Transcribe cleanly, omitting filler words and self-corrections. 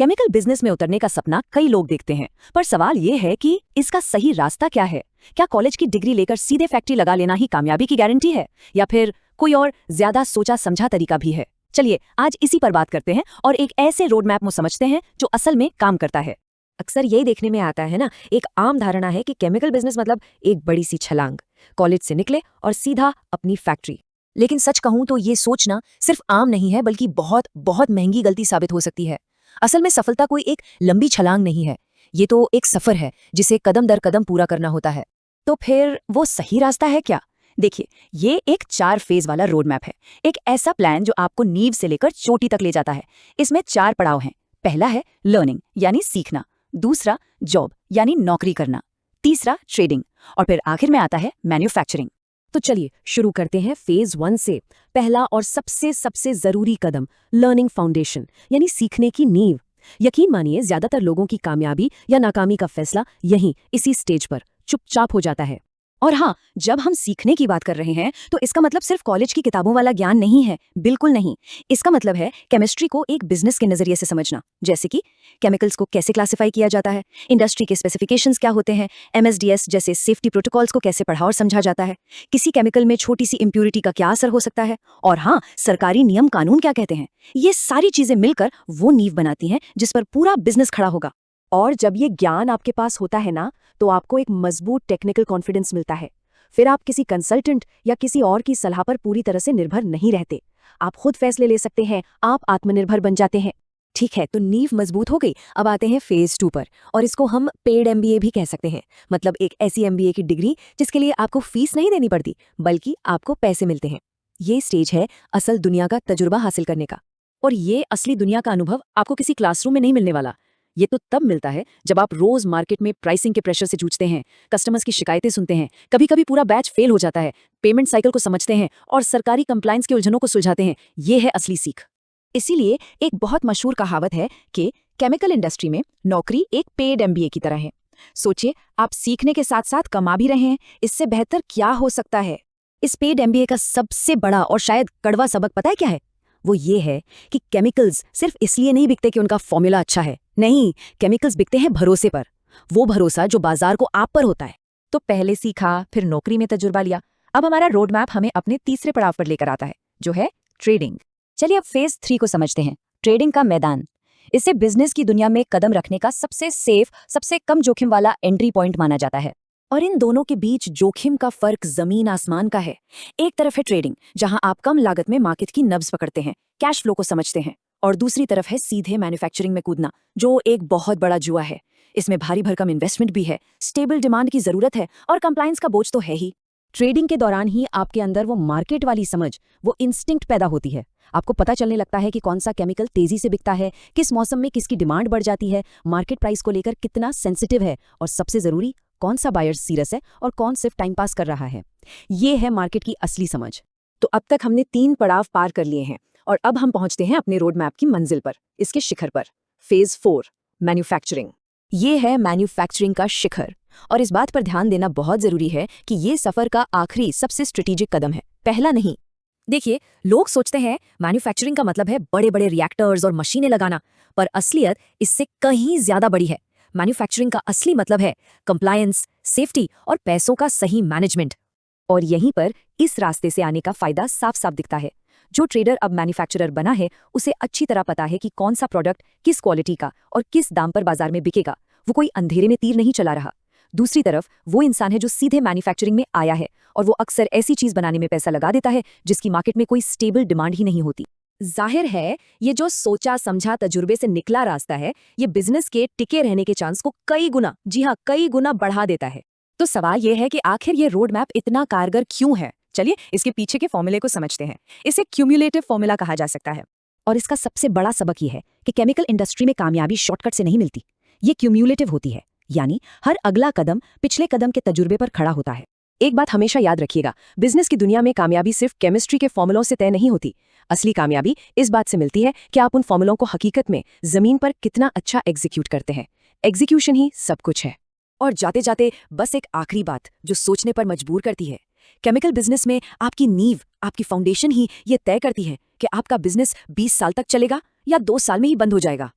Chemical business में उतरने का सपना कई लोग देखते हैं, पर सवाल ये है कि इसका सही रास्ता क्या है। क्या कॉलेज की डिग्री लेकर सीधे फैक्ट्री लगा लेना ही कामयाबी की गारंटी है, या फिर कोई और ज्यादा सोचा समझा तरीका भी है? चलिए आज इसी पर बात करते हैं और एक ऐसे रोड मैप को समझते हैं जो असल में काम करता है। अक्सर यही देखने में आता है ना, एक आम धारणा है कि केमिकल बिजनेस मतलब एक बड़ी सी छलांग, कॉलेज से निकले और सीधा अपनी फैक्ट्री। लेकिन सच कहूं तो ये सोचना सिर्फ आम नहीं है, बल्कि बहुत बहुत महंगी गलती साबित हो सकती है। असल में सफलता कोई एक लंबी छलांग नहीं है, ये तो एक सफर है जिसे कदम दर कदम पूरा करना होता है। तो फिर वो सही रास्ता है क्या? देखिए, ये एक 4 फेज वाला रोड मैप है, एक ऐसा प्लान जो आपको नींव से लेकर चोटी तक ले जाता है। इसमें 4 पड़ाव हैं। पहला है लर्निंग यानी सीखना, दूसरा जॉब यानी नौकरी करना, तीसरा ट्रेडिंग, और फिर आखिर में आता है मैन्युफैक्चरिंग। तो चलिए शुरू करते हैं फेज 1 से। पहला और सबसे सबसे जरूरी कदम, लर्निंग फाउंडेशन यानी सीखने की नींव। यकीन मानिए, ज्यादातर लोगों की कामयाबी या नाकामी का फैसला यहीं इसी स्टेज पर चुपचाप हो जाता है। और हाँ, जब हम सीखने की बात कर रहे हैं तो इसका मतलब सिर्फ कॉलेज की किताबों वाला ज्ञान नहीं है, बिल्कुल नहीं। इसका मतलब है केमिस्ट्री को एक बिजनेस के नजरिए से समझना, जैसे कि केमिकल्स को कैसे क्लासिफाई किया जाता है, इंडस्ट्री के स्पेसिफिकेशंस क्या होते हैं, एमएसडीएस जैसे सेफ्टी प्रोटोकॉल्स को कैसे पढ़ा और समझा जाता है, किसी केमिकल में छोटी सी इम्प्यूरिटी का क्या असर हो सकता है, और हाँ, सरकारी नियम कानून क्या कहते हैं। ये सारी चीजें मिलकर वो नींव बनाती हैं जिस पर पूरा बिजनेस खड़ा होगा। और जब ये ज्ञान आपके पास होता है ना, तो आपको एक मजबूत टेक्निकल कॉन्फिडेंस मिलता है। फिर आप किसी कंसल्टेंट या किसी और की सलाह पर पूरी तरह से निर्भर नहीं रहते। आप खुद फैसले ले सकते हैं, आप आत्मनिर्भर बन जाते हैं। ठीक है, तो नींव मजबूत हो गई। अब आते हैं फेज 2 पर, और इसको हम पेड एमबीए भी कह सकते हैं। मतलब एक ऐसी एमबीए की डिग्री जिसके लिए आपको फीस नहीं देनी पड़ती, बल्कि आपको पैसे मिलते हैं। ये स्टेज है असल दुनिया का तजुर्बा हासिल करने का। और ये असली दुनिया का अनुभव आपको किसी क्लासरूम में नहीं मिलने वाला। ये तो तब मिलता है जब आप रोज मार्केट में प्राइसिंग के प्रेशर से जूझते हैं, कस्टमर्स की शिकायतें सुनते हैं, कभी कभी पूरा बैच फेल हो जाता है, पेमेंट साइकिल को समझते हैं और सरकारी कंप्लायंस के उलझनों को सुलझाते हैं। ये है असली सीख। इसीलिए एक बहुत मशहूर कहावत है कि केमिकल इंडस्ट्री में नौकरी एक पेड एमबीए की तरह है। सोचिए, आप सीखने के साथ साथ कमा भी रहे हैं। इससे बेहतर क्या हो सकता है? इस पेड एमबीए का सबसे बड़ा और शायद कड़वा सबक पता है क्या है? वो ये है कि केमिकल्स सिर्फ इसलिए नहीं बिकते कि उनका फॉर्मूला अच्छा है। नहीं, केमिकल्स बिकते हैं भरोसे पर। वो भरोसा जो बाजार को आप पर होता है। तो पहले सीखा, फिर नौकरी में तजुर्बा लिया। अब हमारा रोड मैप हमें अपने तीसरे पड़ाव पर लेकर आता है, जो है ट्रेडिंग। चलिए अब फेज 3 को समझते हैं, ट्रेडिंग का मैदान। इसे बिजनेस की दुनिया में कदम रखने का सबसे सेफ, सबसे कम जोखिम वाला एंट्री पॉइंट माना जाता है। और इन दोनों के बीच जोखिम का फर्क जमीन आसमान का है। एक तरफ है ट्रेडिंग, जहां आप कम लागत में मार्केट की नब्ज पकड़ते हैं, कैश फ्लो को समझते हैं, और दूसरी तरफ है सीधे मैन्युफैक्चरिंग में कूदना, जो एक बहुत बड़ा जुआ है। इसमें भारी भरकम इन्वेस्टमेंट भी है, स्टेबल डिमांड की जरूरत है, और कंप्लायंस का बोझ तो है ही। ट्रेडिंग के दौरान ही आपके अंदर वो मार्केट वाली समझ, वो इंस्टिंक्ट पैदा होती है। आपको पता चलने लगता है कि कौन सा केमिकल तेजी से बिकता है, किस मौसम में किसकी डिमांड बढ़ जाती है, मार्केट प्राइस को लेकर कितना सेंसिटिव है, और सबसे जरूरी, कौन सा बायर सीरियस है और कौन सिर्फ टाइम पास कर रहा है। ये है मार्केट की असली समझ। तो अब तक हमने 3 पड़ाव पार कर लिए हैं, और अब हम पहुंचते हैं अपने रोड मैप की मंजिल पर, इसके शिखर पर। Phase 4, manufacturing. ये है मैन्युफैक्चरिंग का शिखर, और इस बात पर ध्यान देना बहुत जरूरी है कि ये सफर का आखिरी सबसे स्ट्रेटेजिक कदम है, पहला नहीं। देखिए, लोग सोचते हैं मैन्युफैक्चरिंग का मतलब है बड़े बड़े रिएक्टर्स और मशीनें लगाना, पर असलियत इससे कहीं ज्यादा बड़ी है। मैन्युफैक्चरिंग का असली मतलब है कंप्लायंस, सेफ्टी और पैसों का सही मैनेजमेंट। और यहीं पर इस रास्ते से आने का फायदा साफ साफ दिखता है। जो ट्रेडर अब मैन्युफैक्चरर बना है, उसे अच्छी तरह पता है कि कौन सा प्रोडक्ट किस क्वालिटी का और किस दाम पर बाजार में बिकेगा। वो कोई अंधेरे में तीर नहीं चला रहा। दूसरी तरफ वो इंसान है जो सीधे मैन्युफैक्चरिंग में आया है, और वो अक्सर ऐसी चीज बनाने में पैसा लगा देता है जिसकी मार्केट में कोई स्टेबल डिमांड ही नहीं होती। जाहिर है, ये जो सोचा समझा तजुर्बे से निकला रास्ता है, ये बिजनेस के टिके रहने के चांस को कई गुना, जी हाँ कई गुना बढ़ा देता है। तो सवाल ये है कि आखिर ये रोड मैप इतना कारगर क्यों है? चलिए इसके पीछे के फॉर्मूले को समझते हैं। इसे क्यूम्युलेटिव फॉर्मूला कहा जा सकता है, और इसका सबसे बड़ा सबक ये है कि केमिकल इंडस्ट्री में कामयाबी शॉर्टकट से नहीं मिलती, ये क्यूम्युलेटिव होती है। यानी हर अगला कदम पिछले कदम के तजुर्बे पर खड़ा होता है। एक बात हमेशा याद रखिएगा, बिजनेस की दुनिया में कामयाबी सिर्फ केमिस्ट्री के फॉर्मूलों से तय नहीं होती। असली कामयाबी इस बात से मिलती है कि आप उन फॉर्मूलों को हकीकत में जमीन पर कितना अच्छा एग्जीक्यूट करते हैं। एग्जीक्यूशन ही सब कुछ है। और जाते जाते बस एक आखिरी बात जो सोचने पर मजबूर करती है, केमिकल बिजनेस में आपकी नींव, आपकी फाउंडेशन ही ये तय करती है कि आपका बिजनेस 20 साल तक चलेगा या 2 साल में ही बंद हो जाएगा।